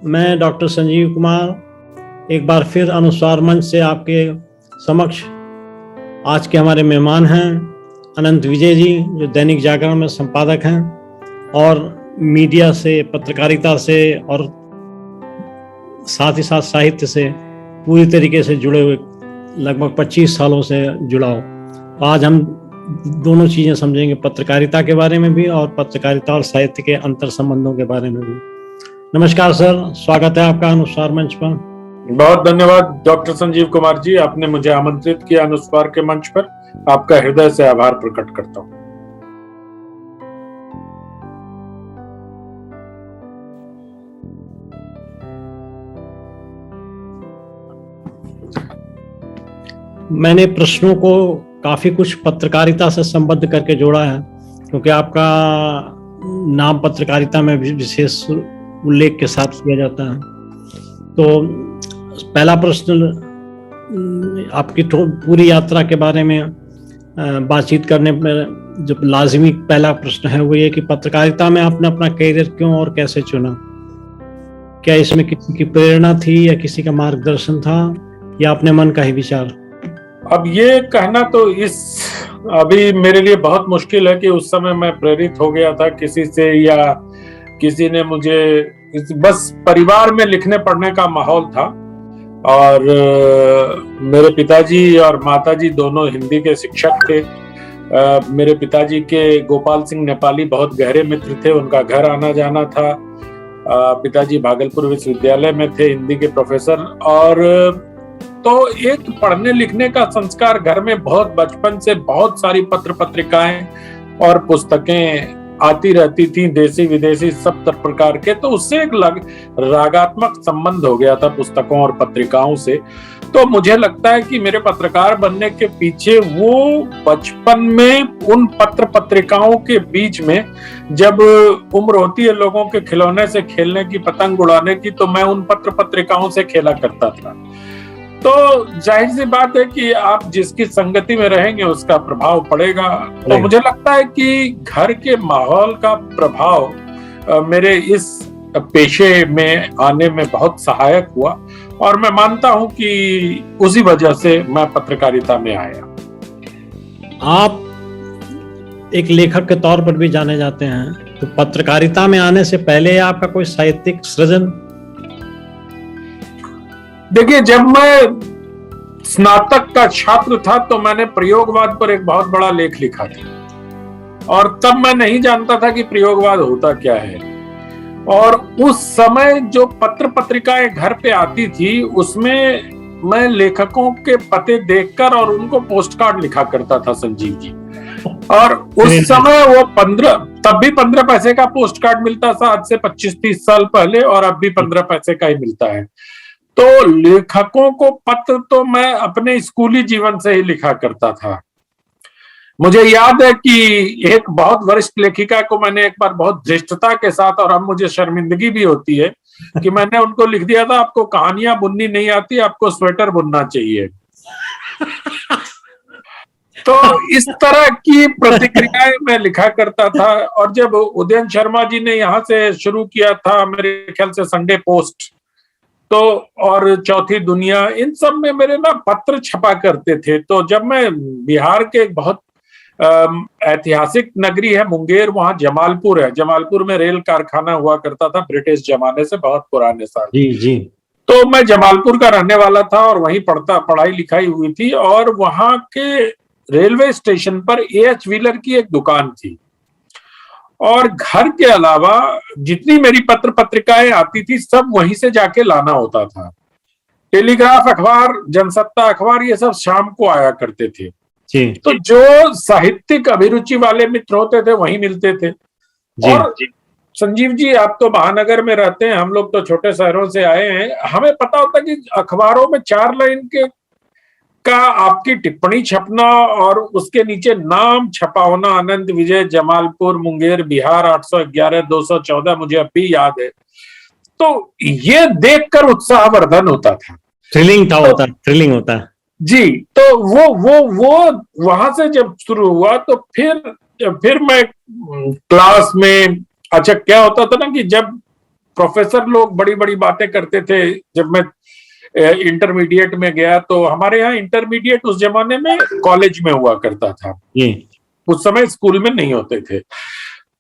मैं डॉक्टर संजीव कुमार एक बार फिर अनुस्वार मंच से आपके समक्ष आज के हमारे मेहमान हैं अनंत विजय जी, जो दैनिक जागरण में संपादक हैं और मीडिया से, पत्रकारिता से और साथ ही साथ साहित्य से पूरी तरीके से जुड़े हुए, लगभग 25 सालों से जुड़ाव। आज हम दोनों चीजें समझेंगे, पत्रकारिता के बारे में भी और पत्रकारिता और साहित्य के अंतर संबंधों के बारे में भी। नमस्कार सर, स्वागत है आपका अनुस्वार मंच पर। बहुत धन्यवाद डॉक्टर संजीव कुमार जी, आपने मुझे आमंत्रित किया अनुस्वार के मंच पर। आपका हृदय से आभार प्रकट करता हूं। मैंने प्रश्नों को काफी कुछ पत्रकारिता से संबद्ध करके जोड़ा है, क्योंकि आपका नाम पत्रकारिता में विशेष उल्लेख के साथ किया जाता है। तो पहला प्रश्न आपकी पूरी यात्रा के बारे में बातचीत करने में जो लाजिमी पहला प्रश्न है वो ये कि पत्रकारिता में आपने अपना करियर क्यों और कैसे चुना? क्या इसमें किसी की प्रेरणा थी या किसी का मार्गदर्शन था या अपने मन का ही विचार? अब ये कहना तो अभी मेरे लिए बहुत मुश्किल है कि उस समय मैं प्रेरित हो गया था किसी से या किसी ने मुझे, बस परिवार में लिखने पढ़ने का माहौल था। और मेरे पिताजी और माताजी दोनों हिंदी के शिक्षक थे। मेरे पिताजी के गोपाल सिंह नेपाली बहुत गहरे मित्र थे, उनका घर आना जाना था। पिताजी भागलपुर विश्वविद्यालय में थे, हिंदी के प्रोफेसर। और तो एक पढ़ने लिखने का संस्कार घर में बहुत बचपन से, बहुत सारी पत्र पत्रिकाएं और पुस्तकें आती रहती थी, देसी विदेशी सब प्रकार के। तो उससे एक रागात्मक संबंध हो गया था पुस्तकों और पत्रिकाओं से। तो मुझे लगता है कि मेरे पत्रकार बनने के पीछे वो बचपन में उन पत्र पत्रिकाओं के बीच में, जब उम्र होती है लोगों के खिलौने से खेलने की, पतंग उड़ाने की, तो मैं उन पत्र पत्रिकाओं से खेला करता था। तो जाहिर सी बात है कि आप जिसकी संगति में रहेंगे उसका प्रभाव पड़ेगा। तो मुझे लगता है कि घर के माहौल का प्रभाव मेरे इस पेशे में आने में बहुत सहायक हुआ और मैं मानता हूं कि उसी वजह से मैं पत्रकारिता में आया। आप एक लेखक के तौर पर भी जाने जाते हैं, तो पत्रकारिता में आने से पहले आपका कोई साहित्यिक सृजन? देखिए, जब मैं स्नातक का छात्र था तो मैंने प्रयोगवाद पर एक बहुत बड़ा लेख लिखा था और तब मैं नहीं जानता था कि प्रयोगवाद होता क्या है। और उस समय जो पत्र पत्रिकाएं घर पे आती थी उसमें मैं लेखकों के पते देखकर और उनको पोस्ट कार्ड लिखा करता था, संजीव जी। और उस समय वो तब भी 15 पैसे का पोस्ट कार्ड मिलता था, आज से 25-30 साल पहले, और अब भी 15 पैसे का ही मिलता है। तो लेखकों को पत्र तो मैं अपने स्कूली जीवन से ही लिखा करता था। मुझे याद है कि एक बहुत वरिष्ठ लेखिका को मैंने एक बार बहुत धृष्टता के साथ, और अब मुझे शर्मिंदगी भी होती है कि मैंने उनको लिख दिया था, आपको कहानियां बुननी नहीं आती, आपको स्वेटर बुनना चाहिए। तो इस तरह की प्रतिक्रियाएं मैं लिखा करता था। और जब उदयन शर्मा जी ने यहाँ से शुरू किया था, मेरे ख्याल से संडे पोस्ट तो और चौथी दुनिया, इन सब में मेरे ना पत्र छपा करते थे। तो जब मैं बिहार के एक बहुत ऐतिहासिक नगरी है मुंगेर, वहां जमालपुर है, जमालपुर में रेल कारखाना हुआ करता था ब्रिटिश जमाने से, बहुत पुराने साल। जी जी। तो मैं जमालपुर का रहने वाला था और वहीं पढ़ाई लिखाई हुई थी। और वहां के रेलवे स्टेशन पर A.H. व्हीलर की एक दुकान थी और घर के अलावा जितनी मेरी पत्र पत्रिकाएं आती थी सब वहीं से जाके लाना होता था। टेलीग्राफ अखबार, जनसत्ता अखबार, ये सब शाम को आया करते थे। जी। तो जो साहित्यिक अभिरुचि वाले मित्र होते थे वहीं मिलते थे। जी। और संजीव जी, आप तो महानगर में रहते हैं, हम लोग तो छोटे शहरों से आए हैं। हमें पता होता कि अखबारों में 4 लाइन का आपकी टिप्पणी छपना और उसके नीचे नाम छपा होना, अनंत विजय, जमालपुर, मुंगेर, बिहार 811 214, मुझे अब भी याद है। तो ये देखकर उत्साहवर्धन होता था, थ्रिलिंग होता जी। तो वो वहां से जब शुरू हुआ तो फिर मैं क्लास में, अच्छा क्या होता था ना कि जब प्रोफेसर लोग बड़ी बड़ी बातें करते थे। जब मैं इंटरमीडिएट में गया तो हमारे यहाँ इंटरमीडिएट उस जमाने में कॉलेज में हुआ करता था, उस समय स्कूल में नहीं होते थे।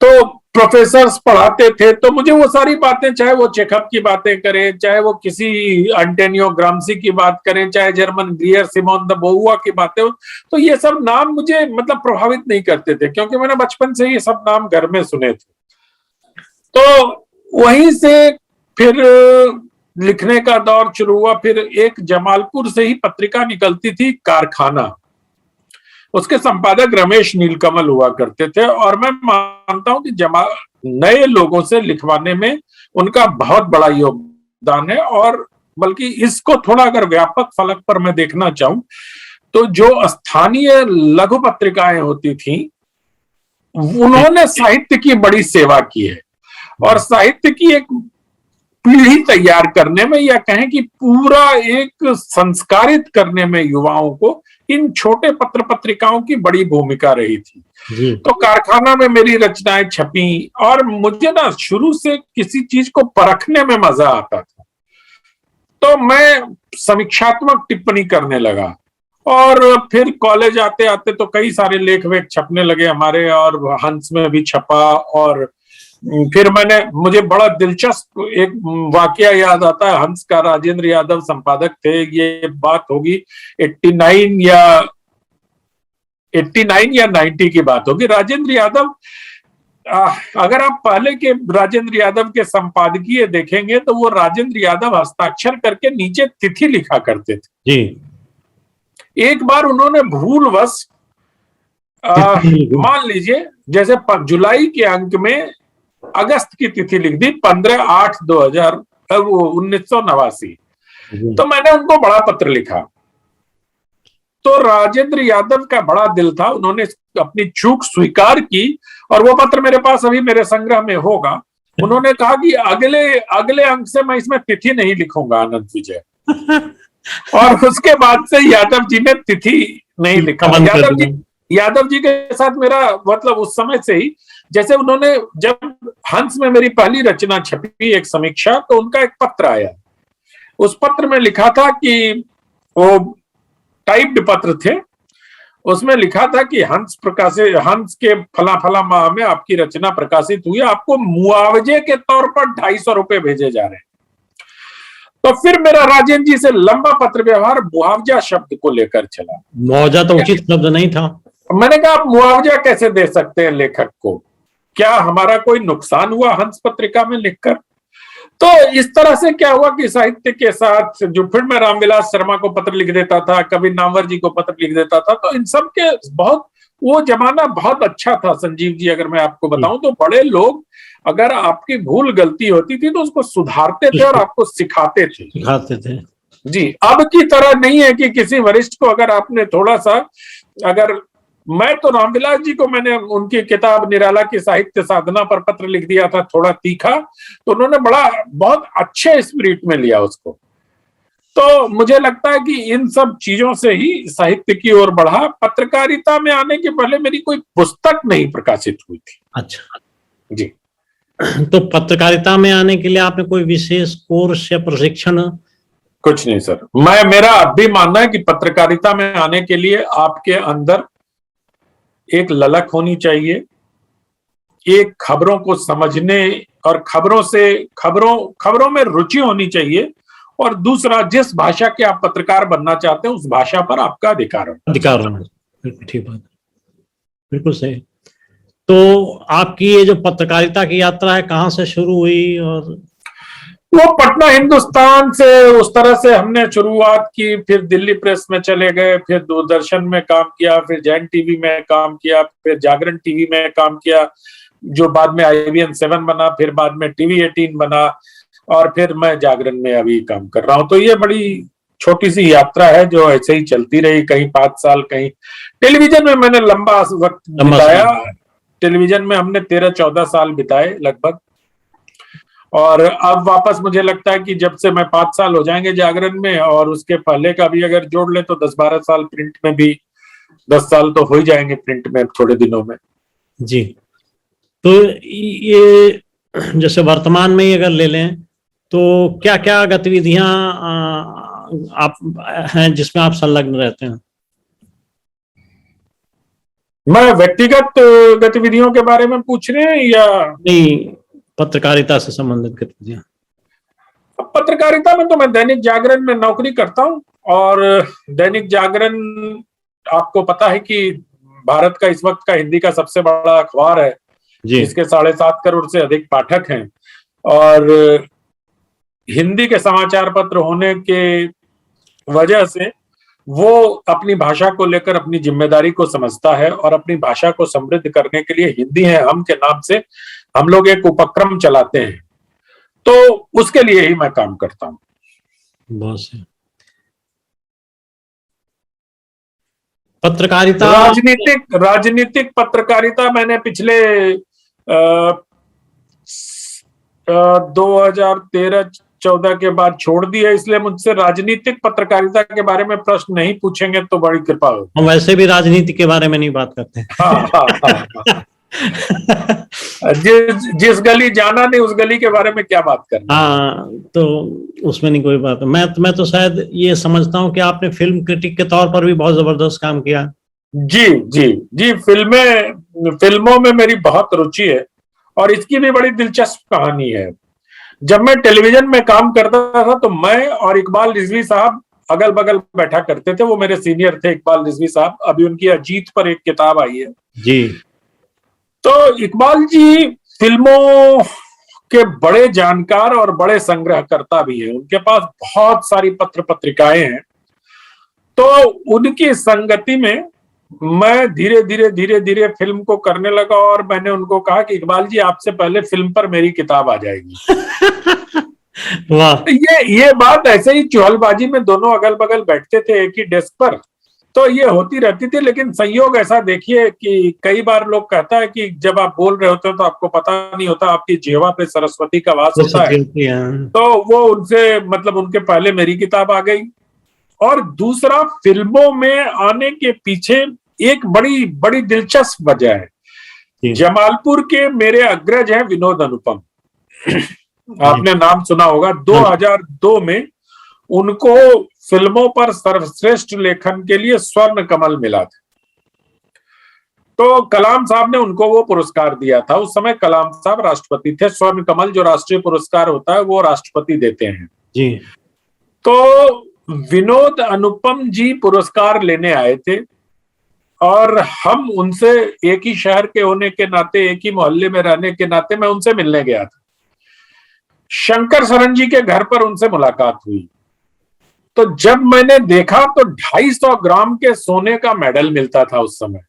तो प्रोफेसर्स पढ़ाते थे तो मुझे वो सारी बातें, चाहे वो चेकअप की बातें करें, चाहे वो किसी एंटोनियो ग्राम्सी की बात करें, चाहे जर्मन ग्रियर सिमोन द बोउआ की बातें हो, तो ये सब नाम मुझे मतलब प्रभावित नहीं करते थे, क्योंकि मैंने बचपन से ये सब नाम घर में सुने थे। तो वहीं से फिर लिखने का दौर शुरू हुआ। फिर एक जमालपुर से ही पत्रिका निकलती थी, कारखाना, उसके संपादक रमेश नीलकमल हुआ करते थे। और मैं मानता हूं कि नए लोगों से लिखवाने में उनका बहुत बड़ा योगदान है। और बल्कि इसको थोड़ा अगर व्यापक फलक पर मैं देखना चाहूं तो जो स्थानीय लघु पत्रिकाएं होती थी, उन्होंने साहित्य की बड़ी सेवा की है। और साहित्य की एक पीढ़ी तैयार करने में, या कहें कि पूरा एक संस्कारित करने में युवाओं को, इन छोटे पत्र पत्रिकाओं की बड़ी भूमिका रही थी। तो कारखाना में मेरी रचनाएं छपी और मुझे ना शुरू से किसी चीज को परखने में मजा आता था, तो मैं समीक्षात्मक टिप्पणी करने लगा। और फिर कॉलेज आते आते तो कई सारे लेख वेख छपने लगे हमारे, और हंस में भी छपा। और फिर मुझे बड़ा दिलचस्प एक वाकया याद आता है। हंस का राजेंद्र यादव संपादक थे, ये बात होगी 89 या 90 की बात होगी। राजेंद्र यादव, अगर आप पहले के राजेंद्र यादव के संपादकीय देखेंगे तो वो राजेंद्र यादव हस्ताक्षर करके नीचे तिथि लिखा करते थे जी। एक बार उन्होंने भूलवश मान लीजिए जैसे जुलाई के अंक में अगस्त की तिथि लिख दी, 1989। तो मैंने उनको बड़ा पत्र लिखा, तो राजेंद्र यादव का बड़ा दिल था, उन्होंने अपनी चूक स्वीकार की। और वो पत्र मेरे पास अभी मेरे संग्रह में होगा। उन्होंने कहा कि अगले अंक से मैं इसमें तिथि नहीं लिखूंगा, आनंद विजय। और उसके बाद से यादव जी ने तिथि नहीं लिखा। यादव जी के साथ मेरा मतलब उस समय से ही, जैसे उन्होंने, जब हंस में मेरी पहली रचना छपी, एक समीक्षा, तो उनका एक पत्र आया। उस पत्र में लिखा था कि, वो टाइप्ड पत्र थे, उसमें लिखा था कि हंस के फला फला माह में आपकी रचना प्रकाशित हुई, आपको मुआवजे के तौर पर 250 रुपए भेजे जा रहे हैं। तो फिर मेरा राजेंद्र जी से लंबा पत्र व्यवहार मुआवजा शब्द को लेकर चला। मुआवजा तो उचित शब्द नहीं था। मैंने कहा, आप मुआवजा कैसे दे सकते हैं लेखक को? क्या हमारा कोई नुकसान हुआ हंस पत्रिका में लिखकर? तो इस तरह से क्या हुआ कि साहित्य के साथ जो, फिर मैं रामविलास शर्मा को पत्र लिख देता था, कभी नामवर जी को पत्र लिख देता था। तो इन सब के बहुत, वो जमाना बहुत अच्छा था संजीव जी। अगर मैं आपको बताऊं तो बड़े लोग, अगर आपकी भूल गलती होती थी तो उसको सुधारते थे और आपको सिखाते थे जी। अब की तरह नहीं है कि किसी वरिष्ठ को अगर आपने थोड़ा सा, अगर मैं तो रामविलास जी को, मैंने उनकी किताब निराला की साहित्य साधना पर पत्र लिख दिया था, थोड़ा तीखा, तो उन्होंने बहुत अच्छे स्पिरिट में लिया उसको। तो मुझे लगता है कि इन सब चीजों से ही साहित्य की ओर बढ़ा। पत्रकारिता में आने के पहले मेरी कोई पुस्तक नहीं प्रकाशित हुई थी। अच्छा जी। तो पत्रकारिता में आने के लिए आपने कोई विशेष कोर्स या प्रशिक्षण? कुछ नहीं सर। मेरा अब भी मानना है कि पत्रकारिता में आने के लिए आपके अंदर एक ललक होनी चाहिए, एक खबरों को समझने और खबरों में रुचि होनी चाहिए, और दूसरा, जिस भाषा के आप पत्रकार बनना चाहते हैं उस भाषा पर आपका अधिकार होना। बिल्कुल ठीक बात, बिल्कुल सही। तो आपकी ये जो पत्रकारिता की यात्रा है, कहाँ से शुरू हुई? और वो पटना हिंदुस्तान से उस तरह से हमने शुरुआत की, फिर दिल्ली प्रेस में चले गए, फिर दूरदर्शन में काम किया, फिर जैन टीवी में काम किया, फिर जागरण टीवी में काम किया, जो बाद में IVN 7 बना, फिर बाद में TV 18 बना, और फिर मैं जागरण में अभी काम कर रहा हूँ। तो ये बड़ी छोटी सी यात्रा है जो ऐसे ही चलती रही, कहीं 5 साल, कहीं टेलीविजन में मैंने लंबा वक्त बिताया। टेलीविजन में हमने 13-14 साल बिताए लगभग। और अब वापस मुझे लगता है कि जब से मैं 5 साल हो जाएंगे जागरण में, और उसके पहले का भी अगर जोड़ ले तो 10-12 साल, प्रिंट में भी 10 साल तो हो ही जाएंगे प्रिंट में थोड़े दिनों में। जी। तो ये जैसे वर्तमान में ही अगर ले लें तो क्या क्या गतिविधियां आप हैं जिसमें आप संलग्न रहते हैं? मैं व्यक्तिगत गतिविधियों के बारे में पूछ रहे हैं या? नहीं, पत्रकारिता से संबंधित गतिविधियां। पत्रकारिता में तो मैं दैनिक जागरण में नौकरी करता हूं, और दैनिक जागरण आपको पता है कि भारत का इस वक्त का हिंदी का सबसे बड़ा अखबार है, जिसके 7.5 करोड़ से अधिक पाठक हैं, और हिंदी के समाचार पत्र होने के वजह से वो अपनी भाषा को लेकर अपनी जिम्मेदारी को समझता है, और अपनी भाषा को समृद्ध करने के लिए हिंदी है हम के नाम से हम लोग एक उपक्रम चलाते हैं, तो उसके लिए ही मैं काम करता हूं। बहुत से पत्रकारिता, राजनीतिक पत्रकारिता मैंने पिछले 2013-14 के बाद छोड़ दी है, इसलिए मुझसे राजनीतिक पत्रकारिता के बारे में प्रश्न नहीं पूछेंगे तो बड़ी कृपा हो। हम वैसे भी राजनीति के बारे में नहीं बात करते। हाँ। जिस गली जाना नहीं उस गली के बारे में क्या बात करना। हाँ, तो उसमें नहीं कोई बात। मैं तो शायद ये समझता हूँ कि आपने फिल्म क्रिटिक के तौर पर भी बहुत जबरदस्त काम किया। जी जी जी, फिल्मों में मेरी बहुत रुचि है, और इसकी भी बड़ी दिलचस्प कहानी है। जब मैं टेलीविजन में काम करता था तो मैं और इकबाल रिजवी साहब अगल बगल बैठा करते थे। वो मेरे सीनियर थे, इकबाल रिजवी साहब। अभी उनकी अजीत पर एक किताब आई है जी। तो इकबाल जी फिल्मों के बड़े जानकार और बड़े संग्रहकर्ता भी हैं। उनके पास बहुत सारी पत्र पत्रिकाएं हैं। तो उनकी संगति में मैं धीरे धीरे फिल्म को करने लगा, और मैंने उनको कहा कि इकबाल जी आपसे पहले फिल्म पर मेरी किताब आ जाएगी। वाह। ये बात ऐसे ही चुहलबाजी में दोनों अगल बगल बैठते थे एक ही डेस्क पर, तो ये होती रहती थी। लेकिन संयोग ऐसा देखिए कि कई बार लोग कहता है कि जब आप बोल रहे होते हो तो आपको पता नहीं होता, आपकी जिह्वा पे सरस्वती का वास होता है। तो वो उनसे मतलब उनके पहले मेरी किताब आ गई। और दूसरा, फिल्मों में आने के पीछे एक बड़ी बड़ी दिलचस्प वजह है। जमालपुर के मेरे अग्रज हैं विनोद अनुपम, आपने नाम सुना होगा। 2002 में उनको फिल्मों पर सर्वश्रेष्ठ लेखन के लिए स्वर्ण कमल मिला था। तो कलाम साहब ने उनको वो पुरस्कार दिया था। उस समय कलाम साहब राष्ट्रपति थे। स्वर्ण कमल जो राष्ट्रीय पुरस्कार होता है वो राष्ट्रपति देते हैं जी। तो विनोद अनुपम जी पुरस्कार लेने आए थे, और हम उनसे एक ही शहर के होने के नाते, एक ही मोहल्ले में रहने के नाते मैं उनसे मिलने गया था। शंकर शरण जी के घर पर उनसे मुलाकात हुई। तो जब मैंने देखा तो 250 ग्राम के सोने का मेडल मिलता था उस समय।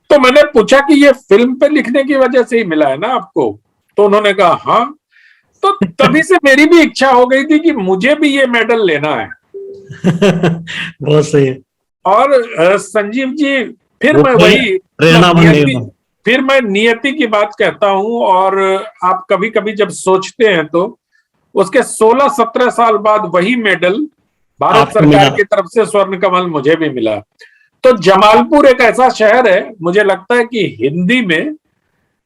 तो मैंने पूछा कि ये फिल्म पे लिखने की वजह से ही मिला है ना आपको? तो उन्होंने कहा हाँ। तो तभी से मेरी भी इच्छा हो गई थी कि मुझे भी ये मेडल लेना है। बहुत सही। और संजीव जी, फिर मैं नियति की बात कहता हूं। और आप कभी कभी जब सोचते हैं तो उसके 16-17 साल बाद वही मेडल भारत सरकार की तरफ से स्वर्ण कमल मुझे भी मिला। तो जमालपुर एक ऐसा शहर है, मुझे लगता है कि हिंदी में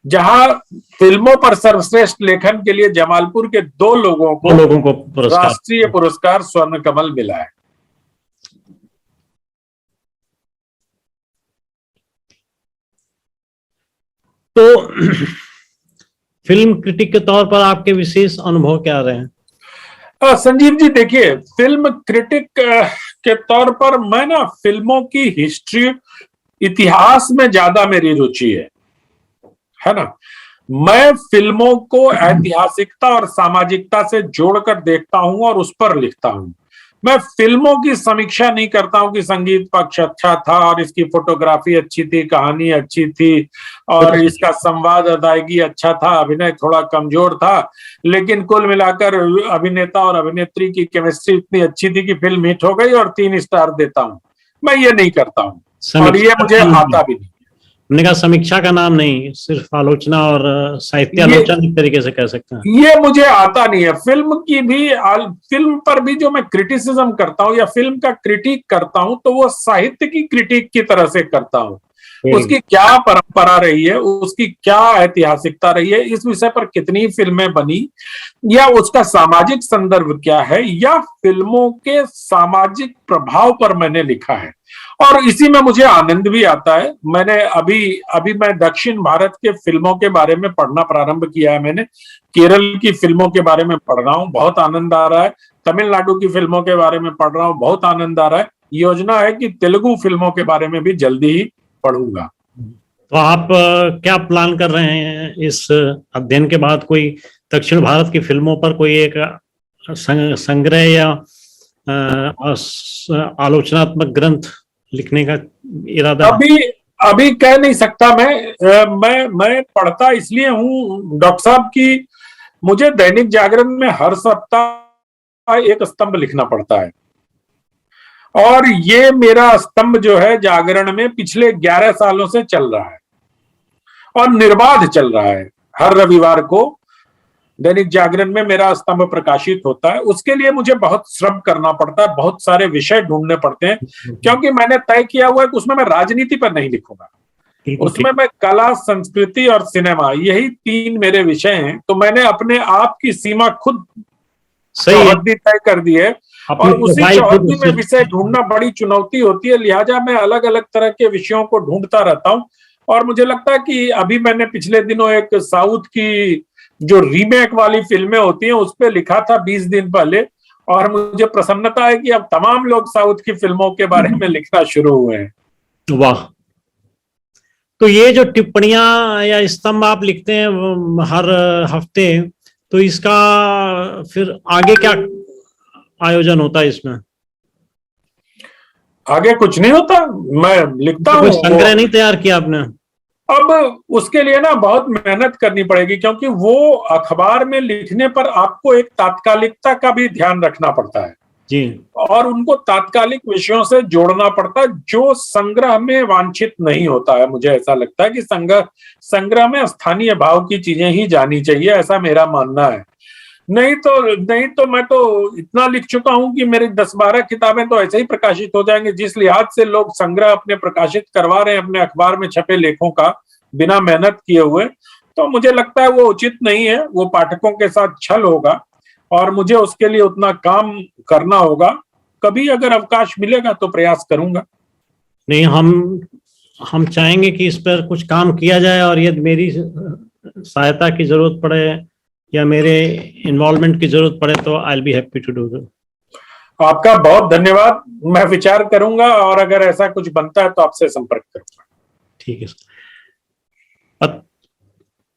जहां फिल्मों पर सर्वश्रेष्ठ लेखन के लिए जमालपुर के 2 लोगों को राष्ट्रीय पुरस्कार स्वर्ण कमल मिला है। तो फिल्म क्रिटिक के तौर पर आपके विशेष अनुभव क्या रहे हैं? संजीव जी देखिए, फिल्म क्रिटिक के तौर पर मैं ना फिल्मों की हिस्ट्री, इतिहास में ज्यादा मेरी रुचि है ना। मैं फिल्मों को ऐतिहासिकता और सामाजिकता से जोड़कर देखता हूं और उस पर लिखता हूं। मैं फिल्मों की समीक्षा नहीं करता हूं कि संगीत पक्ष अच्छा था और इसकी फोटोग्राफी अच्छी थी, कहानी अच्छी थी और इसका संवाद अदायगी अच्छा था, अभिनय थोड़ा कमजोर था, लेकिन कुल मिलाकर अभिनेता और अभिनेत्री की केमिस्ट्री इतनी अच्छी थी कि फिल्म हिट हो गई और 3 स्टार देता हूं। मैं ये नहीं करता हूं और ये मुझे आता भी नहीं। हमने कहा समीक्षा का नाम नहीं, सिर्फ आलोचना और साहित्य आलोचना एक तरीके से कह सकते हैं। ये मुझे आता नहीं है। फिल्म पर भी जो मैं क्रिटिसिज्म करता हूं या फिल्म का क्रिटिक करता हूं तो वो साहित्य की क्रिटिक की तरह से करता हूं। उसकी क्या परंपरा रही है, उसकी क्या ऐतिहासिकता रही है, इस विषय पर कितनी फिल्में बनी, या उसका सामाजिक संदर्भ क्या है, या फिल्मों के सामाजिक प्रभाव पर मैंने लिखा है। और इसी में मुझे आनंद भी आता है। मैंने अभी अभी मैं दक्षिण भारत के फिल्मों के बारे में पढ़ना प्रारंभ किया है। मैंने केरल की फिल्मों के बारे में पढ़ रहा हूँ, बहुत आनंद आ रहा है। तमिलनाडु की फिल्मों के बारे में पढ़ रहा हूँ, बहुत आनंद आ रहा है। योजना है कि तेलुगु फिल्मों के बारे में भी जल्दी ही पढ़ूंगा। तो आप क्या प्लान कर रहे हैं इस अध्ययन के बाद? कोई दक्षिण भारत की फिल्मों पर कोई एक संग्रह या आलोचनात्मक ग्रंथ लिखने का इरादा है? अभी अभी कह नहीं सकता मैं पढ़ता इसलिए हूँ डॉक्टर साहब की मुझे दैनिक जागरण में हर सप्ताह एक स्तंभ लिखना पड़ता है, और ये मेरा स्तंभ जो है जागरण में पिछले 11 सालों से चल रहा है और निर्बाध चल रहा है। हर रविवार को दैनिक जागरण में मेरा स्तंभ प्रकाशित होता है। उसके लिए मुझे बहुत श्रम करना पड़ता है, बहुत सारे विषय ढूंढने पड़ते हैं, क्योंकि मैंने तय किया हुआ है कि उसमें मैं राजनीति पर नहीं लिखूंगा। उसमें मैं कला, संस्कृति और सिनेमा, यही 3 मेरे विषय हैं। तो मैंने अपने आप की सीमा खुद चौहद्दी तय कर दी है, और उसी चौहद्दी में विषय ढूंढना बड़ी चुनौती होती है। लिहाजा मैं अलग अलग तरह के विषयों को ढूंढता रहता हूँ। और मुझे लगता है कि अभी मैंने पिछले दिनों एक साउथ की जो रीमेक वाली फिल्में होती हैं उस पर लिखा था 20 दिन पहले, और मुझे प्रसन्नता है कि अब तमाम लोग साउथ की फिल्मों के बारे में लिखना शुरू हुए हैं। वाह! तो ये जो टिप्पणियां या स्तंभ आप लिखते हैं हर हफ्ते, तो इसका फिर आगे क्या आयोजन होता है इसमें? आगे कुछ नहीं होता, मैं लिखता हूँ। कोई संग्रह नहीं तैयार किया आपने? अब उसके लिए ना बहुत मेहनत करनी पड़ेगी, क्योंकि वो अखबार में लिखने पर आपको एक तात्कालिकता का भी ध्यान रखना पड़ता है जी, और उनको तात्कालिक विषयों से जोड़ना पड़ता है, जो संग्रह में वांछित नहीं होता है। मुझे ऐसा लगता है कि संग्रह में स्थानीय भाव की चीजें ही जानी चाहिए, ऐसा मेरा मानना है। नहीं तो मैं तो इतना लिख चुका हूं कि मेरी 10-12 किताबें तो ऐसे ही प्रकाशित हो जाएंगे। जिस लिहाज से लोग संग्रह अपने प्रकाशित करवा रहे हैं अपने अखबार में छपे लेखों का बिना मेहनत किए हुए, तो मुझे लगता है वो उचित नहीं है, वो पाठकों के साथ छल होगा, और मुझे उसके लिए उतना काम करना होगा। कभी अगर अवकाश मिलेगा तो प्रयास करूंगा। नहीं, हम चाहेंगे कि इस पर कुछ काम किया जाए, और यदि मेरी सहायता की जरूरत पड़े या मेरे इन्वॉल्वमेंट की जरूरत पड़े तो I will be happy to do that. आपका बहुत धन्यवाद। मैं विचार करूंगा, और अगर ऐसा कुछ बनता है तो आपसे संपर्क करूंगा। ठीक है।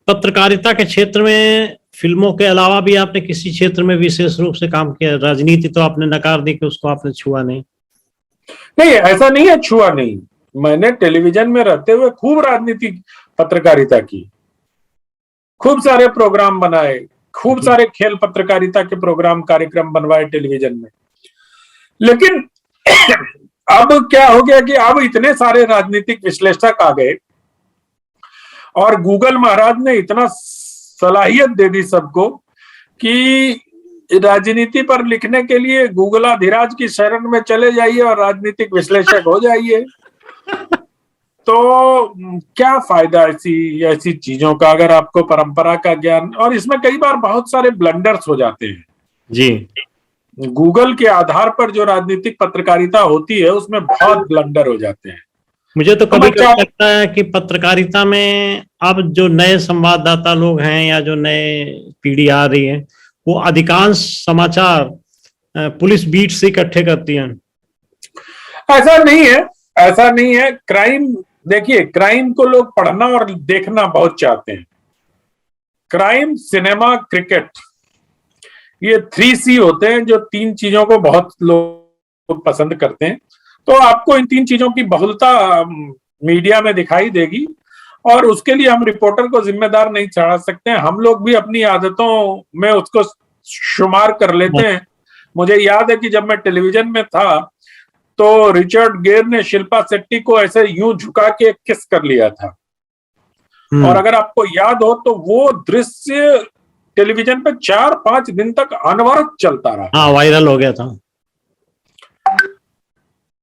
पत्रकारिता के क्षेत्र में फिल्मों के अलावा भी आपने किसी क्षेत्र में विशेष रूप से काम किया? राजनीति तो आपने नकार दी कि उसको आपने छुआ नहीं। नहीं, ऐसा नहीं है छुआ नहीं। मैंने टेलीविजन में रहते हुए खूब राजनीतिक पत्रकारिता की, खूब सारे प्रोग्राम बनाए, खूब सारे खेल पत्रकारिता के प्रोग्राम कार्यक्रम बनवाए टेलीविजन में। लेकिन अब क्या हो गया कि अब इतने सारे राजनीतिक विश्लेषक आ गए, और गूगल महाराज ने इतना सलाहियत दे दी सबको कि राजनीति पर लिखने के लिए गूगलाधिराज की शरण में चले जाइए और राजनीतिक विश्लेषक हो जाइए। तो क्या फायदा ऐसी चीजों का, अगर आपको परंपरा का ज्ञान, और इसमें कई बार बहुत सारे ब्लंडर्स हो जाते हैं जी। गूगल के आधार पर जो राजनीतिक पत्रकारिता होती है उसमें बहुत ब्लंडर हो जाते हैं। मुझे तो कभी कभी लगता है कि पत्रकारिता में अब जो नए संवाददाता लोग हैं या जो नए पीढ़ी आ रही है, वो अधिकांश समाचार पुलिस बीट से इकट्ठे करती हैं। ऐसा नहीं है, ऐसा नहीं है। क्राइम, देखिए, क्राइम को लोग पढ़ना और देखना बहुत चाहते हैं। क्राइम, सिनेमा, क्रिकेट, ये 3C होते हैं जो 3 चीजों को बहुत लोग पसंद करते हैं। तो आपको इन 3 चीजों की बहुलता मीडिया में दिखाई देगी, और उसके लिए हम रिपोर्टर को जिम्मेदार नहीं चढ़ा सकते हैं। हम लोग भी अपनी आदतों में उसको शुमार कर लेते हैं। मुझे याद है कि जब मैं टेलीविजन में था तो रिचर्ड गेर ने शिल्पा शेट्टी को ऐसे यूं झुका के किस कर लिया था, और अगर आपको याद हो तो वो दृश्य टेलीविजन पे 4-5 दिन तक अनवरत चलता रहा। हाँ, वायरल हो गया था।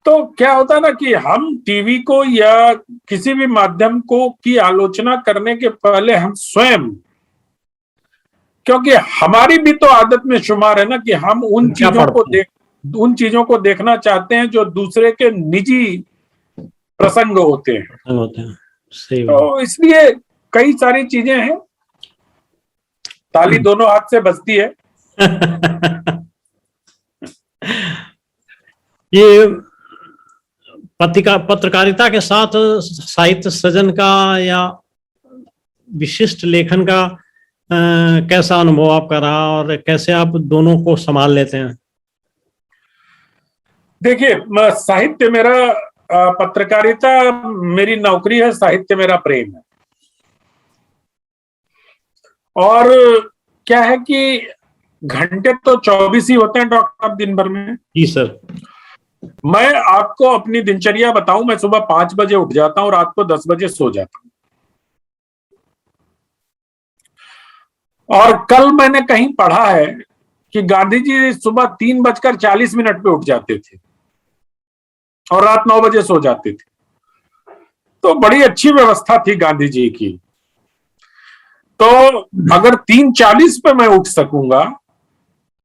तो क्या होता है ना कि हम टीवी को या किसी भी माध्यम को की आलोचना करने के पहले हम स्वयं, क्योंकि हमारी भी तो आदत में शुमार है ना कि हम उन क्या पढ़ते हैं? उन चीजों को देखना चाहते हैं जो दूसरे के निजी प्रसंग होते हैं। होते हैं, सही बात। तो इसलिए कई सारी चीजें हैं, ताली दोनों हाथ से बजती है। ये पत्रकारिता के साथ साहित्य सृजन का या विशिष्ट लेखन का कैसा अनुभव आपका रहा, और कैसे आप दोनों को संभाल लेते हैं? देखिए, साहित्य मेरा, पत्रकारिता मेरी नौकरी है, साहित्य मेरा प्रेम है। और क्या है कि घंटे तो 24 ही होते हैं डॉक्टर साहब दिन भर में। जी सर। मैं आपको अपनी दिनचर्या बताऊं, मैं सुबह 5 बजे उठ जाता हूं, रात को 10 बजे सो जाता हूं। और कल मैंने कहीं पढ़ा है कि गांधी जी सुबह 3:40 पे उठ जाते थे और रात 9 बजे सो जाते थे। तो बड़ी अच्छी व्यवस्था थी गांधी जी की। तो अगर 3:40 पे मैं उठ सकूंगा,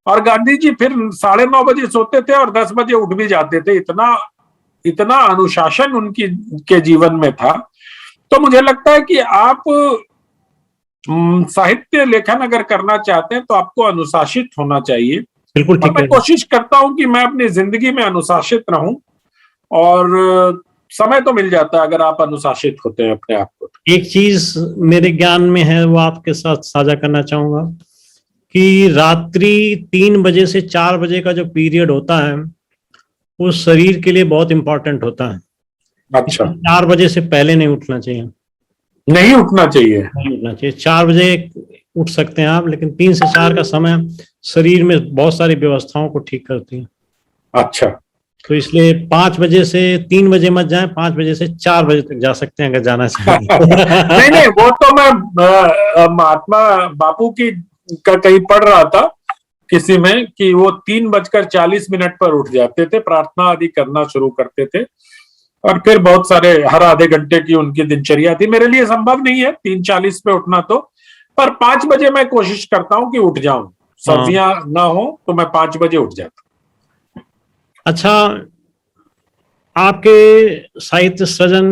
और गांधी जी फिर 9:30 बजे सोते थे और 10 बजे उठ भी जाते थे, इतना इतना अनुशासन उनकी के जीवन में था। तो मुझे लगता है कि आप साहित्य लेखन अगर करना चाहते हैं तो आपको अनुशासित होना चाहिए। बिल्कुल और ठीक मैं है। कोशिश करता हूं कि मैं अपनी जिंदगी में अनुशासित रहूं, और समय तो मिल जाता है अगर आप अनुशासित होते हैं अपने आप को। एक चीज मेरे ज्ञान में है, वो आपके साथ साझा करना चाहूंगा कि रात्रि 3 बजे से 4 बजे का जो पीरियड होता है वो शरीर के लिए बहुत इंपॉर्टेंट होता है। अच्छा, 4 बजे से पहले नहीं उठना चाहिए। नहीं उठना चाहिए। नहीं उठना चाहिए। 4 बजे उठ सकते हैं आप, लेकिन 3 से 4 का समय शरीर में बहुत सारी व्यवस्थाओं को ठीक करती है। अच्छा। तो इसलिए 5 बजे से 3 बजे मत जाएं, 5 बजे से 4 बजे तक जा सकते हैं अगर जाना चाहें। नहीं नहीं, वो तो मैं महात्मा बापू की का कहीं पढ़ रहा था किसी में कि वो 3:40 पर उठ जाते थे, प्रार्थना आदि करना शुरू करते थे, और फिर बहुत सारे हर आधे घंटे की उनकी दिनचर्या थी। मेरे लिए संभव नहीं है 3:40 पे उठना, तो पर 5 बजे मैं कोशिश करता हूं कि उठ जाऊं, सर्दियां ना हो तो मैं 5 बजे उठ जाता। अच्छा, आपके साहित्य सृजन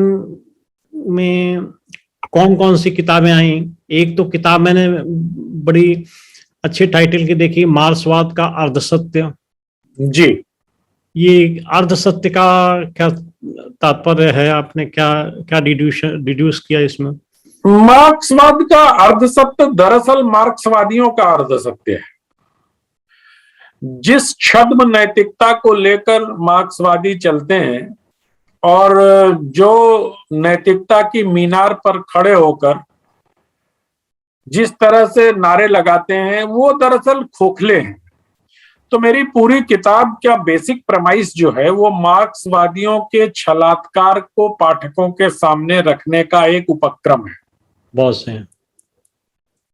में कौन कौन सी किताबें आई? एक तो किताब मैंने बड़ी अच्छी टाइटल की देखी, मार्क्सवाद का अर्धसत्य। जी। ये अर्धसत्य का क्या तात्पर्य है? आपने क्या क्या डिड्यूस किया इसमें? मार्क्सवाद का अर्धसत्य दरअसल मार्क्सवादियों का अर्धसत्य है। जिस छद्म नैतिकता को लेकर मार्क्सवादी चलते हैं, और जो नैतिकता की मीनार पर खड़े होकर जिस तरह से नारे लगाते हैं, वो दरअसल खोखले हैं। तो मेरी पूरी किताब का बेसिक प्रमाइस जो है वो मार्क्सवादियों के छलात्कार को पाठकों के सामने रखने का एक उपक्रम है। बहुत से हैं।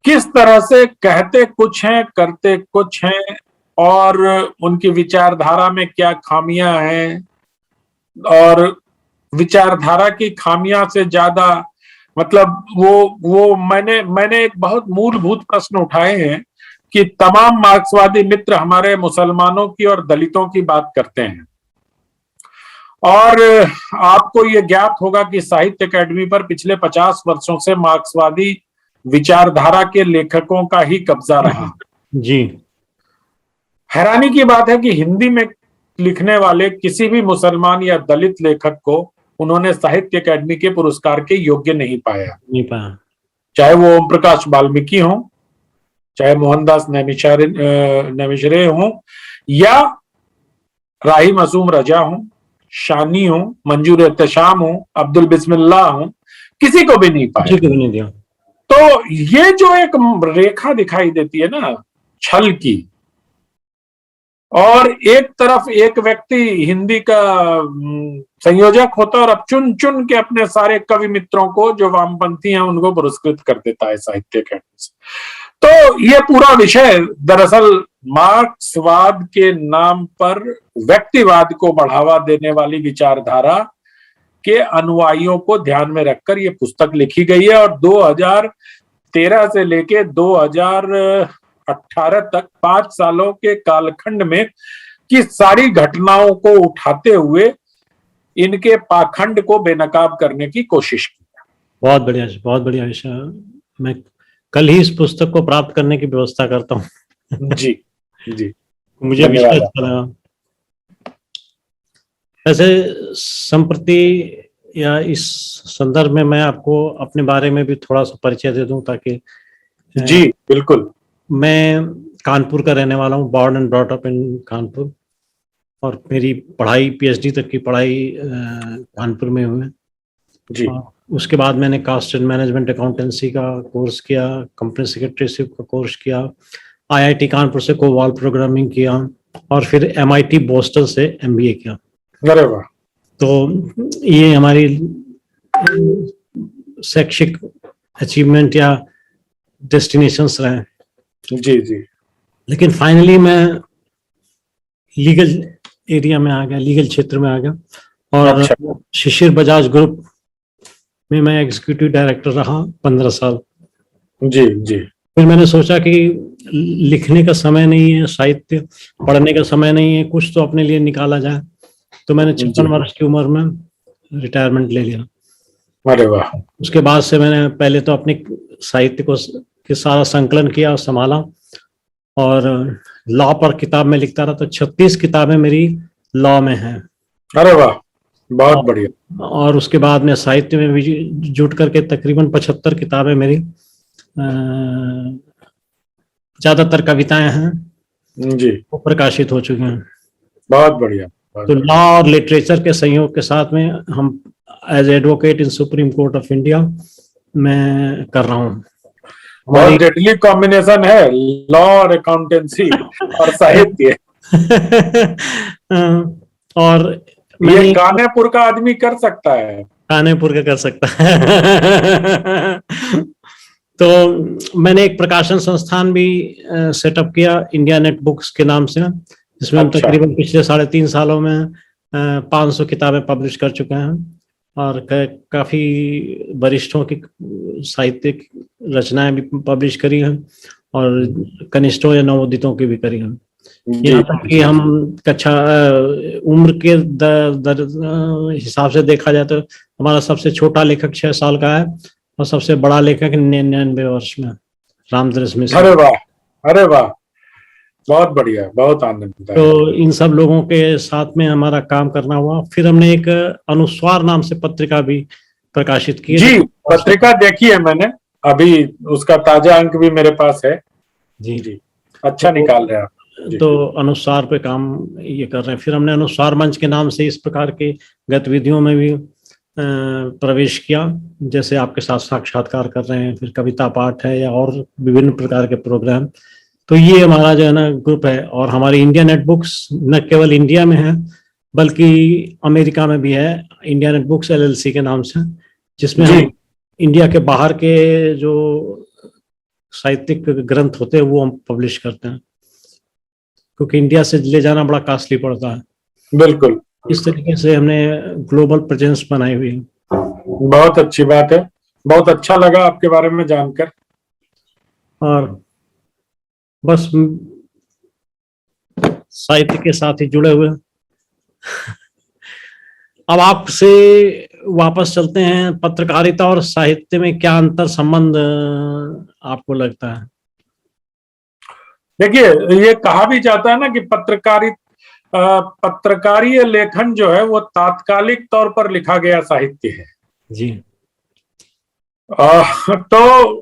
किस तरह से कहते कुछ हैं, करते कुछ हैं, और उनकी विचारधारा में क्या खामियां हैं, और विचारधारा की खामियां से ज्यादा मतलब वो मैंने एक बहुत मूलभूत प्रश्न उठाए हैं कि तमाम मार्क्सवादी मित्र हमारे मुसलमानों की और दलितों की बात करते हैं, और आपको ये ज्ञात होगा कि साहित्य अकादमी पर पिछले 50 वर्षों से मार्क्सवादी विचारधारा के लेखकों का ही कब्जा रहा। जी। हैरानी की बात है कि हिंदी में लिखने वाले किसी भी मुसलमान या दलित लेखक को उन्होंने साहित्य अकादमी के पुरस्कार के योग्य नहीं पाया। नहीं पाया। चाहे वो ओम प्रकाश वाल्मीकि हो, चाहे मोहनदास नैमिषारण्य हो, या राही मासूम रजा हो, शानी हो, मंजूर एहतशाम हो, अब्दुल बिस्मिल्लाह हो, किसी को भी नहीं पाया। किसी को भी नहीं दिया। तो ये जो एक रेखा दिखाई देती है ना छल की, और एक तरफ एक व्यक्ति हिंदी का संयोजक होता है और अब चुन चुन के अपने सारे कवि मित्रों को जो वामपंथी हैं उनको पुरस्कृत कर देता है साहित्य अकादमी से। तो ये पूरा विषय दरअसल मार्क्सवाद के नाम पर व्यक्तिवाद को बढ़ावा देने वाली विचारधारा के अनुयायियों को ध्यान में रखकर ये पुस्तक लिखी गई है। और 2013 से लेके 2018 तक 5 सालों के कालखंड में की सारी घटनाओं को उठाते हुए इनके पाखंड को बेनकाब करने की कोशिश की। बहुत बढ़िया, बहुत बढ़िया विषय। मैं कल ही इस पुस्तक को प्राप्त करने की व्यवस्था करता हूँ। जी जी, मुझे विषय अच्छा लगा। वैसे संप्रति या इस संदर्भ में मैं आपको अपने बारे में भी थोड़ा सा परिचय दे दूं, ताकि जी बिल्कुल। मैं कानपुर का रहने वाला हूँ, born and brought up in Kanpur, और मेरी पढ़ाई PhD तक की पढ़ाई कानपुर में हुई जी। उसके बाद मैंने कास्ट एंड मैनेजमेंट अकाउंटेंसी का कोर्स किया, कंपनी सेक्रेटरीशिप का कोर्स किया, IIT कानपुर से कोवाल प्रोग्रामिंग किया, और फिर MIT बोस्टन से MBA किया। अरे वाह। तो ये हमारी शैक्षिक अचीवमेंट या डेस्टिनेशंस रहे। जी जी। लेकिन फाइनली मैं लीगल एरिया में आ गया, लीगल क्षेत्र में आ गया, और अच्छा। शिशिर बजाज ग्रुप में मैं एग्जीक्यूटिव डायरेक्टर रहा 15 साल। जी जी। फिर मैंने सोचा कि लिखने का समय नहीं है, साहित्य पढ़ने का समय नहीं है, कुछ तो अपने लिए निकाला जाए। तो मैंने 56 वर्ष की उम्र में रिटायरमेंट ले लिया। अरे वाह। उसके बाद से मैंने पहले तो अपने साहित्य को के सारा संकलन किया और संभाला, और लॉ पर किताब में लिखता रहा। तो 36 किताबें मेरी लॉ में हैं। अरे वाह, बहुत बढ़िया। और उसके बाद में साहित्य में भी जुट करके तकरीबन 75 किताबें मेरी, ज्यादातर कविताएं हैं जी, वो प्रकाशित हो चुके हैं। बहुत बढ़िया। तो लॉ और लिटरेचर के सहयोग के साथ में हम as advocate in supreme court of India मैं कर रहा हूँ। बहुत डेडली कॉम्बिनेशन है, लॉ और अकाउंटेंसी और साहित्य। और ये कानेपुर का आदमी कर सकता है, कानेपुर का कर सकता है। तो मैंने एक प्रकाशन संस्थान भी सेटअप किया, इंडिया नेट बुक्स के नाम से, जिसमें हम तकरीबन पिछले 3.5 सालों में 500 किताबें पब्लिश कर चुके हैं, और काफी वरिष्ठों की साहित्यिक रचनाएं भी पब्लिश करी हैं, और कनिष्ठों या नवोदितों की भी करी हैं। यहाँ तक कि हम कक्षा उम्र के हिसाब से देखा जाए तो हमारा सबसे छोटा लेखक 6 साल का है, और सबसे बड़ा लेखक 99 वर्ष में, रामदरस मिश्र। अरे वाह, अरे वाह, बहुत बढ़िया, बहुत आनंद। तो इन सब लोगों के साथ में हमारा काम करना हुआ। फिर हमने एक अनुस्वार नाम से पत्रिका भी प्रकाशित की। जी, पत्रिका देखी है मैंने, अभी उसका ताजा अंक भी मेरे पास है। जी जी, अच्छा निकाल रहे हैं आप। तो अनुस्वार पे काम ये कर रहे हैं। फिर हमने अनुस्वार मंच के नाम से इस प्रकार के गतिविधियों में भी प्रवेश किया, जैसे आपके साथ साक्षात्कार कर रहे हैं, फिर कविता पाठ है, या और विभिन्न प्रकार के प्रोग्राम। तो ये हमारा जो है ना ग्रुप है, और हमारी इंडिया नेट बुक्स न केवल इंडिया में है बल्कि अमेरिका में भी है, इंडिया नेट बुक्स LLC के नाम से, जिसमें हम इंडिया के बाहर के जो साहित्यिक ग्रंथ होते हैं वो हम पब्लिश करते हैं, क्योंकि इंडिया से ले जाना बड़ा कॉस्टली पड़ता है। बिल्कुल, इस तरीके से हमने ग्लोबल प्रेजेंस बनाई हुई है। बहुत अच्छी बात है, बहुत अच्छा लगा आपके बारे में जानकर। और बस साहित्य के साथ ही जुड़े हुए। अब आपसे वापस चलते हैं, पत्रकारिता और साहित्य में क्या अंतर संबंध आपको लगता है? देखिए, ये कहा भी जाता है ना कि पत्रकारीय लेखन जो है वो तात्कालिक तौर पर लिखा गया साहित्य है। जी। तो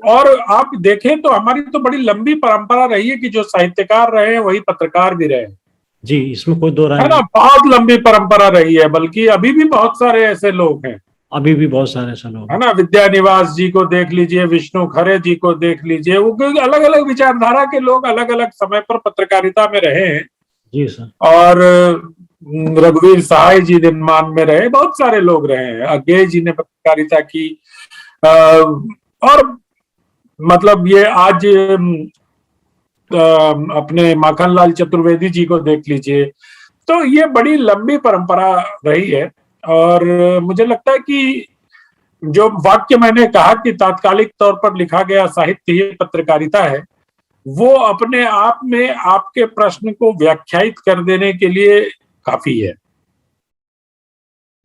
और आप देखें तो हमारी तो बड़ी लंबी परंपरा रही है कि जो साहित्यकार रहे हैं वही पत्रकार भी रहे। जी, इसमें कोई दो राय है ना, बहुत लंबी परंपरा रही है, बल्कि अभी भी बहुत सारे ऐसे लोग हैं। अभी भी बहुत सारे ऐसे लोग, है ना, विद्यानिवास जी को देख लीजिए, विष्णु खरे जी को देख लीजिए, वो अलग अलग विचारधारा के लोग अलग अलग समय पर पत्रकारिता में रहे हैं। जी सर। और रघुवीर सहाय जी निर्माण में रहे, बहुत सारे लोग रहे हैं। अज्ञेय जी ने पत्रकारिता की, और मतलब ये आज अपने माखनलाल चतुर्वेदी जी को देख लीजिए। तो ये बड़ी लंबी परंपरा रही है। और मुझे लगता है कि जो वाक्य मैंने कहा कि तात्कालिक तौर पर लिखा गया साहित्य ही पत्रकारिता है, वो अपने आप में आपके प्रश्न को व्याख्यायित कर देने के लिए काफी है।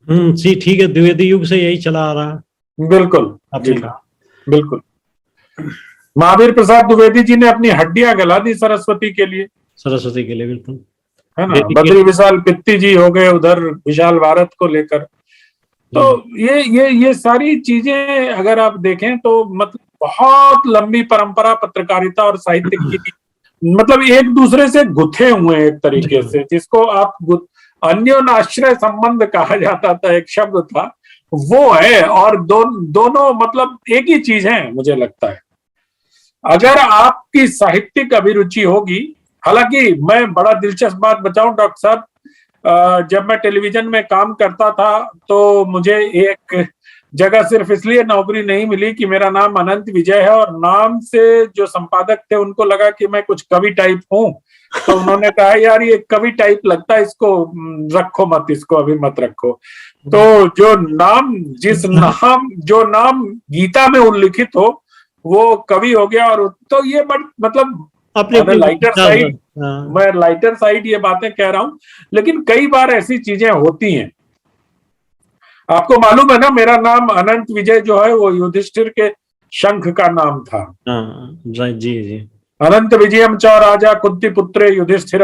जी ठीक है, द्विवेदी युग से यही चला आ रहा है। बिल्कुल आपने जी, कहा बिल्कुल। महावीर प्रसाद द्विवेदी जी ने अपनी हड्डियां गला दी सरस्वती के लिए, सरस्वती के लिए, बिल्कुल। है ना। बेटी बद्री विशाल पित्ती जी हो गए उधर विशाल भारत को लेकर। तो ये सारी चीजें अगर आप देखें तो मतलब बहुत लंबी परंपरा पत्रकारिता और साहित्य की, मतलब एक दूसरे से गुथे हुए हैं एक तरीके से, जिसको आप अन्योनाश्रय संबंध कहा जाता था, एक शब्द था, वो है। और दोनों मतलब एक ही चीज है मुझे लगता है। अगर आपकी साहित्यिक अभिरुचि होगी, हालांकि मैं बड़ा दिलचस्प बात बताऊं डॉक्टर साहब, जब मैं टेलीविजन में काम करता था तो मुझे एक जगह सिर्फ इसलिए नौकरी नहीं मिली कि मेरा नाम अनंत विजय है, और नाम से जो संपादक थे उनको लगा कि मैं कुछ कवि टाइप हूं, तो उन्होंने कहा यार ये कवि टाइप लगता है, इसको रखो मत, इसको अभी मत रखो। तो जो नाम गीता में उल्लिखित हो वो कवि हो गया। और तो ये मतलब अपने मैं लाइटर साइड ये बातें कह रहा हूं, लेकिन कई बार ऐसी चीजें होती हैं। आपको मालूम है ना, मेरा नाम अनंत विजय जो है वो युधिष्ठिर के शंख का नाम था। जी जी, अनंत विजयम च राजा कुंती पुत्रे युधिष्ठिर।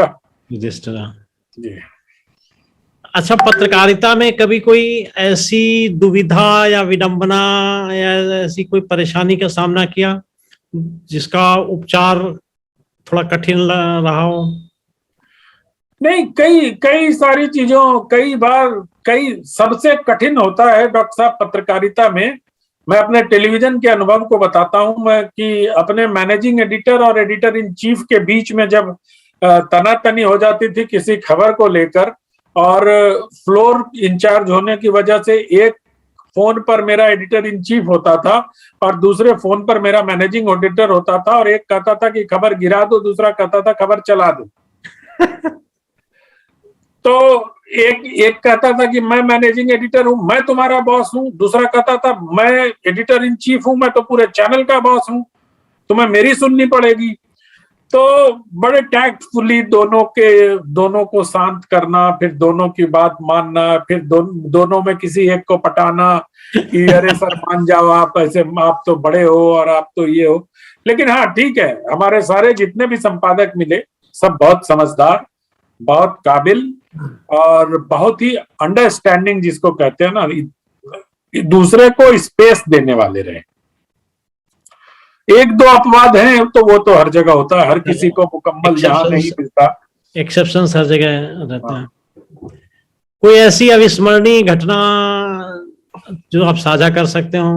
जी। अच्छा, पत्रकारिता में कभी कोई ऐसी दुविधा या विडंबना या ऐसी कोई परेशानी का सामना किया जिसका उपचार थोड़ा कठिन रहा हो? नहीं, कई सारी चीजों, कई सबसे कठिन होता है डॉक्टर साहब पत्रकारिता में। मैं अपने टेलीविजन के अनुभव को बताता हूं मैं, कि अपने मैनेजिंग एडिटर और एडिटर इन चीफ के बीच में जब तनातनी हो जाती थी किसी खबर को लेकर, और फ्लोर इंचार्ज होने की वजह से एक फोन पर मेरा एडिटर इन चीफ होता था और दूसरे फोन पर मेरा मैनेजिंग एडिटर होता था, और एक कहता था कि खबर गिरा दो, दूसरा कहता था खबर चला दो। तो एक कहता था कि मैं मैनेजिंग एडिटर हूं, मैं तुम्हारा बॉस हूं, दूसरा कहता था मैं एडिटर इन चीफ हूं, मैं तो पूरे चैनल का बॉस हूं, तुम्हें मेरी सुननी पड़ेगी। तो बड़े टैक्टफुली दोनों को शांत करना, फिर दोनों की बात मानना, फिर दोनों में किसी एक को पटाना कि अरे सर मान जाओ, आप ऐसे, आप तो बड़े हो और आप तो ये हो। लेकिन हाँ ठीक है, हमारे सारे जितने भी संपादक मिले सब बहुत समझदार, बहुत काबिल और बहुत ही अंडरस्टैंडिंग, जिसको कहते हैं ना, दूसरे को स्पेस देने वाले रहे। एक दो अपवाद हैं तो वो तो हर जगह होता है, हर किसी को मुकम्मल जहां नहीं मिलता, एक्सेप्शंस हर जगह रहते हैं। कोई ऐसी अविस्मरणीय घटना जो आप साझा कर सकते हो?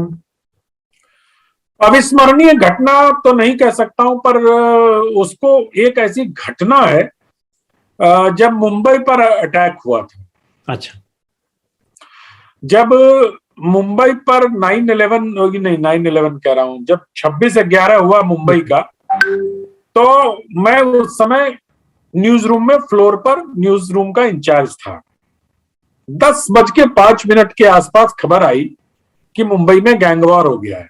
अविस्मरणीय घटना तो नहीं कह सकता हूं, पर उसको एक ऐसी घटना है जब मुंबई पर अटैक हुआ था। अच्छा। जब मुंबई पर 9/11 कह रहा हूं, जब 26/11 हुआ मुंबई का, तो मैं उस समय न्यूज रूम में, फ्लोर पर न्यूज रूम का इंचार्ज था। 10:05 के आसपास खबर आई कि मुंबई में गैंगवॉर हो गया है,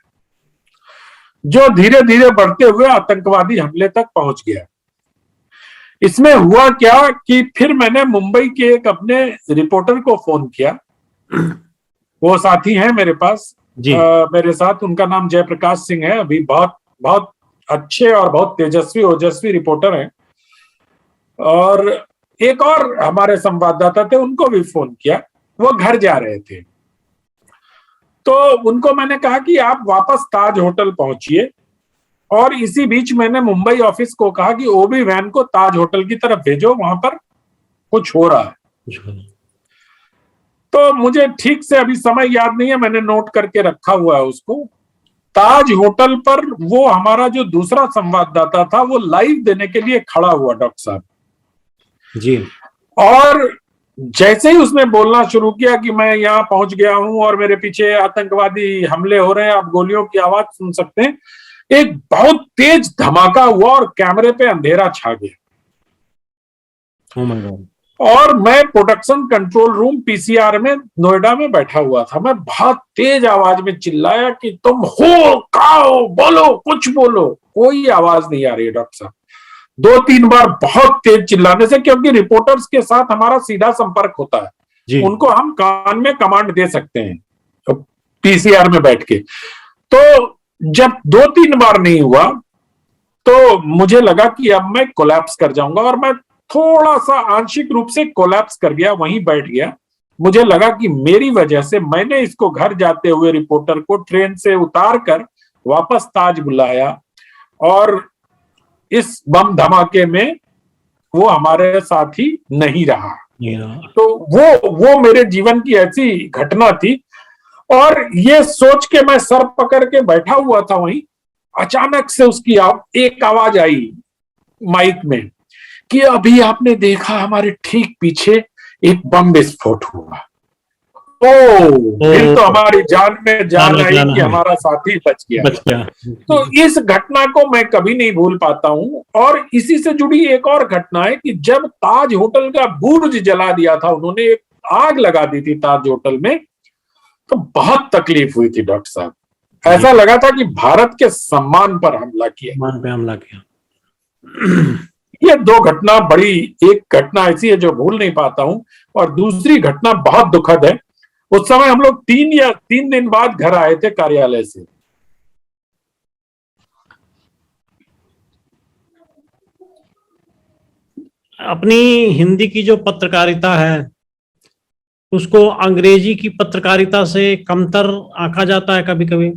जो धीरे धीरे बढ़ते हुए आतंकवादी हमले तक पहुंच गया। इसमें हुआ क्या कि फिर मैंने मुंबई के एक अपने रिपोर्टर को फोन किया, वो साथी हैं मेरे पास मेरे साथ, उनका नाम जयप्रकाश सिंह है, अभी बहुत बहुत अच्छे और बहुत तेजस्वी ओजस्वी रिपोर्टर हैं। और एक और हमारे संवाददाता थे, उनको भी फोन किया, वो घर जा रहे थे। तो उनको मैंने कहा कि आप वापस ताज होटल पहुंचिए, और इसी बीच मैंने मुंबई ऑफिस को कहा कि ओबी वैन को ताज होटल की तरफ भेजो, वहां पर कुछ हो रहा है। तो मुझे ठीक से अभी समय याद नहीं है, मैंने नोट करके रखा हुआ है उसको। ताज होटल पर वो हमारा जो दूसरा संवाददाता था वो लाइव देने के लिए खड़ा हुआ डॉक्टर साहब जी। और जैसे ही उसने बोलना शुरू किया कि मैं यहाँ पहुंच गया हूं और मेरे पीछे आतंकवादी हमले हो रहे हैं, आप गोलियों की आवाज सुन सकते हैं, एक बहुत तेज धमाका हुआ और कैमरे पे अंधेरा छा गया। Oh my God. और मैं प्रोडक्शन कंट्रोल रूम पीसीआर में नोएडा में बैठा हुआ था। मैं बहुत तेज आवाज में चिल्लाया कि तुम हो खाओ, बोलो, कुछ बोलो। कोई आवाज नहीं आ रही है डॉक्टर साहब। 2-3 बार बहुत तेज चिल्लाने से, क्योंकि रिपोर्टर्स के साथ हमारा सीधा संपर्क होता है जी। उनको हम कान में कमांड दे सकते हैं तो पीसीआर में बैठ के। तो जब 2-3 बार नहीं हुआ तो मुझे लगा कि अब मैं कोलैप्स कर जाऊंगा, और मैं थोड़ा सा आंशिक रूप से कोलैप्स कर गया, वहीं बैठ गया। मुझे लगा कि मेरी वजह से मैंने इसको घर जाते हुए रिपोर्टर को ट्रेन से उतार कर वापस ताज बुलाया, और इस बम धमाके में वो हमारे साथ ही नहीं रहा। तो वो मेरे जीवन की ऐसी घटना थी। और ये सोच के मैं सर पकड़ के बैठा हुआ था वहीं, अचानक से उसकी एक आवाज आई माइक में कि अभी आपने देखा हमारे ठीक पीछे एक बम विस्फोट हुआ। फिर तो हमारी जान में जान आई कि हमारा साथी बच गया। तो इस घटना को मैं कभी नहीं भूल पाता हूं। और इसी से जुड़ी एक और घटना है कि जब ताज होटल का बुर्ज जला दिया था उन्होंने, एक आग लगा दी थी ताज होटल में, तो बहुत तकलीफ हुई थी डॉक्टर साहब। ऐसा लगा था कि भारत के सम्मान पर हमला किया। ये 2 घटना बड़ी, एक घटना ऐसी है जो भूल नहीं पाता हूं, और दूसरी घटना बहुत दुखद है। उस समय हम लोग 3 दिन बाद घर आए थे कार्यालय से। अपनी हिंदी की जो पत्रकारिता है उसको अंग्रेजी की पत्रकारिता से कमतर आंका जाता है कभी कभी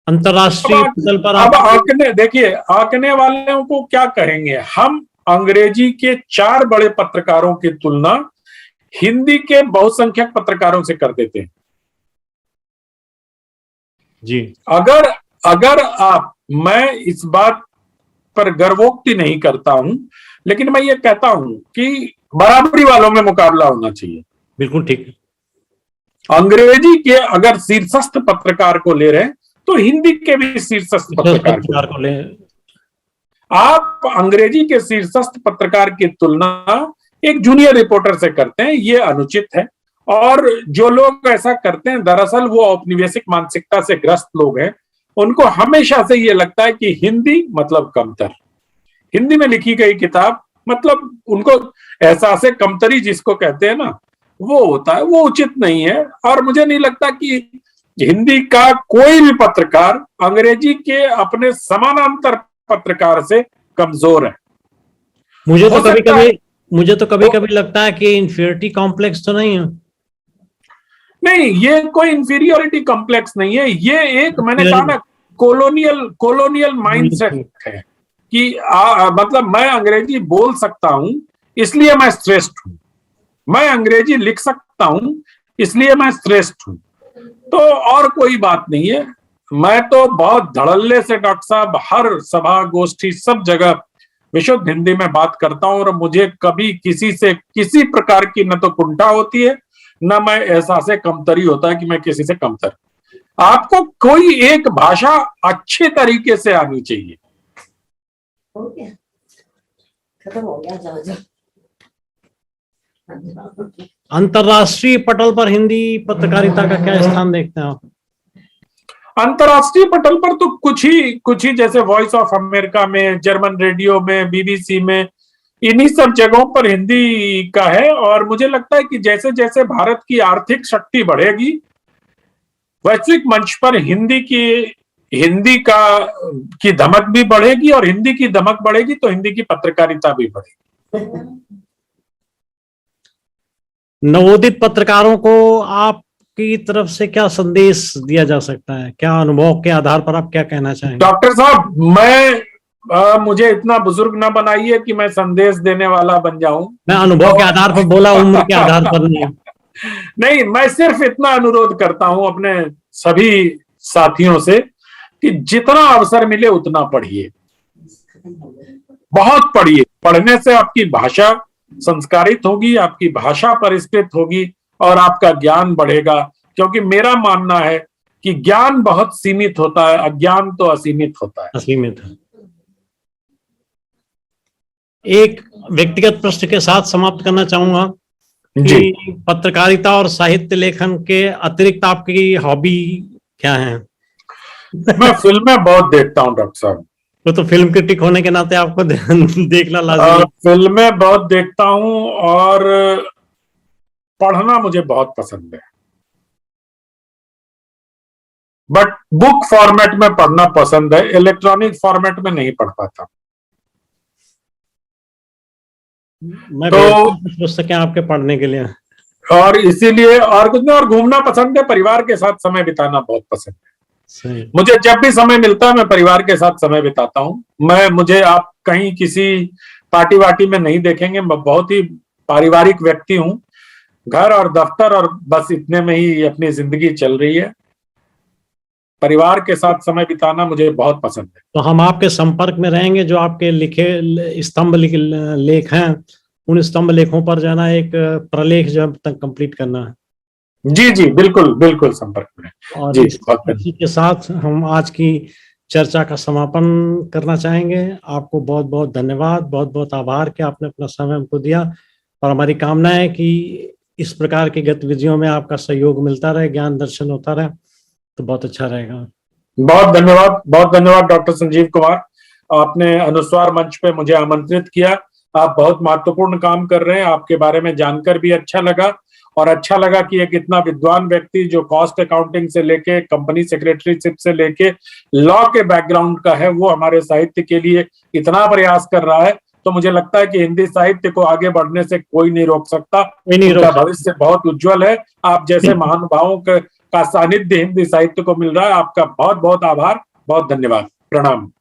अंतरराष्ट्रीय पटल पर। अब आंकने वालों को क्या कहेंगे हम? अंग्रेजी के 4 बड़े पत्रकारों की तुलना हिंदी के बहुसंख्यक पत्रकारों से कर देते हैं जी। अगर मैं इस बात पर गर्वोक्ति नहीं करता हूं, लेकिन मैं ये कहता हूं कि बराबरी वालों में मुकाबला होना चाहिए। बिल्कुल ठीक है। अंग्रेजी के अगर शीर्षस्थ पत्रकार को ले रहे हैं तो हिंदी के भी शीर्षस्थ पत्रकार को ले। आप अंग्रेजी के शीर्षस्थ पत्रकार की तुलना एक जूनियर रिपोर्टर से करते हैं, ये अनुचित है। और जो लोग ऐसा करते हैं दरअसल वो औपनिवेशिक मानसिकता से ग्रस्त लोग हैं। उनको हमेशा से ये लगता है कि हिंदी मतलब कमतर, हिंदी में लिखी गई किताब मतलब, उनको एहसास कमतरी जिसको कहते हैं ना, वो होता है। वो उचित नहीं है। और मुझे नहीं लगता कि हिंदी का कोई भी पत्रकार अंग्रेजी के अपने समानांतर पत्रकार से कमजोर है। मुझे तो कभी कभी लगता है कि इंफीरियरिटी कॉम्प्लेक्स तो नहीं है। नहीं, ये कोई इंफीरियोरिटी कॉम्प्लेक्स नहीं है। ये एक, मैंने कहा ना, कोलोनियल माइंडसेट है कि मतलब मैं अंग्रेजी बोल सकता हूं इसलिए मैं श्रेष्ठ हूं, मैं अंग्रेजी लिख सकता हूं इसलिए मैं श्रेष्ठ हूं। तो और कोई बात नहीं है। मैं तो बहुत धड़ल्ले से डॉक्टर साहब हर सभा गोष्ठी सब जगह विशुद्ध हिंदी में बात करता हूं, और मुझे कभी किसी से किसी प्रकार की न तो कुंठा होती है न मैं एहसास कमतरी होता है कि मैं किसी से कमतर। आपको कोई एक भाषा अच्छे तरीके से आनी चाहिए। हो गया, खत्म हो गया, जाओ जाओ। अंतरराष्ट्रीय पटल पर हिंदी पत्रकारिता का क्या स्थान देखते हैं आप? अंतरराष्ट्रीय पटल पर तो कुछ ही जैसे वॉइस ऑफ अमेरिका में, जर्मन रेडियो में, बीबीसी में, इन्हीं सब जगहों पर हिंदी का है। और मुझे लगता है कि जैसे जैसे भारत की आर्थिक शक्ति बढ़ेगी, वैश्विक मंच पर हिंदी की धमक भी बढ़ेगी, और हिंदी की धमक बढ़ेगी तो हिंदी की पत्रकारिता भी बढ़ेगी। नवोदित पत्रकारों को आपकी तरफ से क्या संदेश दिया जा सकता है? क्या अनुभव के आधार पर आप क्या कहना चाहेंगे? डॉक्टर साहब, मुझे इतना बुजुर्ग ना बनाइए कि मैं संदेश देने वाला बन जाऊं। मैं अनुभव के आधार पर बोला, उम्र के आधार पर नहीं। नहीं, मैं सिर्फ इतना अनुरोध करता हूं अपने सभी साथियों से कि जितना अवसर मिले उतना पढ़िए, बहुत पढ़िए। पढ़ने से आपकी भाषा संस्कारित होगी, आपकी भाषा परिष्कृत होगी और आपका ज्ञान बढ़ेगा। क्योंकि मेरा मानना है कि ज्ञान बहुत सीमित होता है, अज्ञान तो असीमित होता है। असीमित है। एक व्यक्तिगत प्रश्न के साथ समाप्त करना चाहूंगा जी। कि पत्रकारिता और साहित्य लेखन के अतिरिक्त आपकी हॉबी क्या है? मैं फिल्में बहुत देखता हूँ डॉक्टर साहब। वो तो फिल्म क्रिटिक होने के नाते आपको देखना लाजमी है। फिल्में बहुत देखता हूँ और पढ़ना मुझे बहुत पसंद है, बट बुक फॉर्मेट में पढ़ना पसंद है, इलेक्ट्रॉनिक फॉर्मेट में नहीं पढ़ पाता। मैं तो कुछ पुस्तकें आपके पढ़ने के लिए। और इसीलिए और कुछ नहीं, और घूमना पसंद है, परिवार के साथ समय बिताना बहुत पसंद है। सही। मुझे जब भी समय मिलता है मैं परिवार के साथ समय बिताता हूँ। मुझे आप कहीं किसी पार्टी वार्टी में नहीं देखेंगे। मैं बहुत ही पारिवारिक व्यक्ति हूँ। घर और दफ्तर और बस इतने में ही अपनी जिंदगी चल रही है। परिवार के साथ समय बिताना मुझे बहुत पसंद है। तो हम आपके संपर्क में रहेंगे। जो आपके लिखे स्तंभ लेख हैं, उन स्तंभ लेखों पर जाना, एक प्रलेख जो अब तक कंप्लीट करना है। जी जी, बिल्कुल बिल्कुल संपर्क में। और जी, इसी के साथ हम आज की चर्चा का समापन करना चाहेंगे। आपको बहुत बहुत धन्यवाद, बहुत बहुत आभार कि आपने अपना समय हमको दिया। और हमारी कामना है कि इस प्रकार की गतिविधियों में आपका सहयोग मिलता रहे, ज्ञान दर्शन होता रहे, तो बहुत अच्छा रहेगा। बहुत धन्यवाद डॉक्टर संजीव कुमार। आपने अनुस्वार मंच पे मुझे आमंत्रित किया। आप बहुत महत्वपूर्ण काम कर रहे हैं। आपके बारे में जानकर भी अच्छा लगा, और अच्छा लगा कि एक इतना विद्वान व्यक्ति जो कॉस्ट अकाउंटिंग से लेके कंपनी सेक्रेटरीशिप से लेके लॉ के बैकग्राउंड का है, वो हमारे साहित्य के लिए इतना प्रयास कर रहा है। तो मुझे लगता है कि हिंदी साहित्य को आगे बढ़ने से कोई नहीं रोक सकता। उनका भविष्य बहुत उज्जवल है। आप जैसे महानुभावों का सानिध्य हिंदी साहित्य को मिल रहा है। आपका बहुत बहुत आभार, बहुत धन्यवाद, प्रणाम।